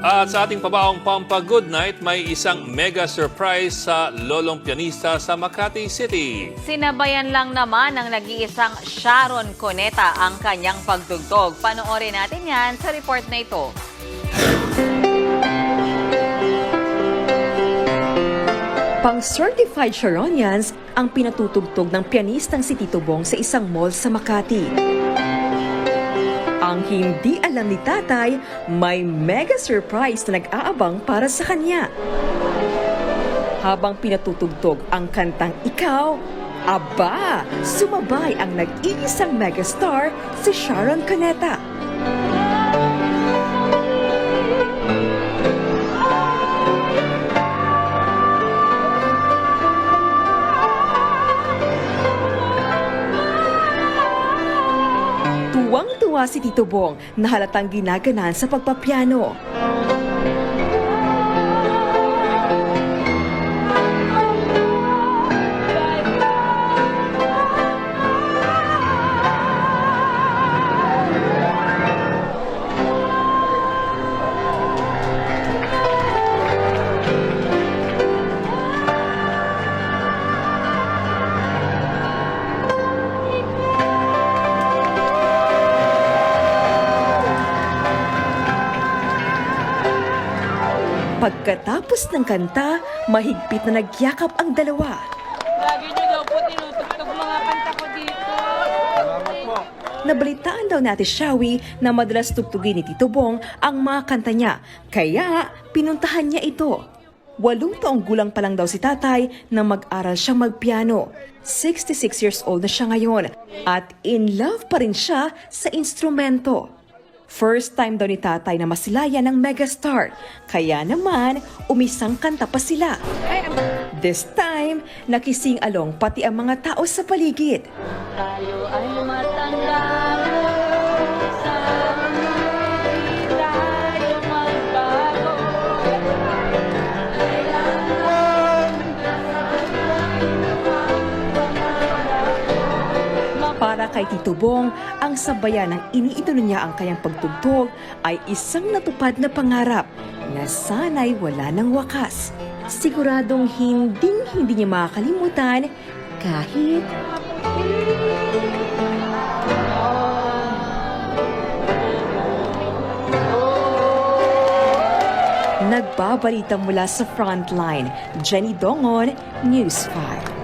At sa ating pabaong Pampa-Good Night, may isang mega surprise sa lolong pianista sa Makati City. Sinabayan lang naman ng nag-iisang Sharon Cuneta ang kanyang pagtugtog. Panoorin natin yan sa report na ito. Pang-certified Sharonians ang pinatutugtog ng pianistang si Tito Bong sa isang mall sa Makati. Ang hindi alam ni Tatay, may mega surprise na nag-aabang para sa kanya. Habang pinatutugtog ang kantang Ikaw, aba, sumabay ang nag-iisang megastar si Sharon Cuneta. Tuwang-tuwa si Tito Bong na halatang ginaganan sa pagpapiano. Pagkatapos ng kanta, mahigpit na nagyakap ang dalawa. Lagi niyo daw po tinutugtog mga kanta ko dito. Salamat po. Nabalitaan daw natin Shawi na madalas tugtugin ni Tito Bong ang mga kanta niya, kaya pinuntahan niya ito. 8 taong gulang pa lang daw si Tatay na mag-aral siyang magpiano. 66 years old na siya ngayon at in love pa rin siya sa instrumento. First time daw ni Tatay na masilayan ng megastar, kaya naman umisang kanta pa sila. This time, nakising along pati ang mga tao sa paligid. Tayo ay matanda sa hindi tayo magbago. Para kay Tito Bong, ang sabayan ng iniidolo niya ang kanyang pagtugtog ay isang natupad na pangarap na sana'y wala ng wakas. Siguradong hindi niya makakalimutan kahit nagbabalita mula sa frontline. Jenny Dongon, News 5.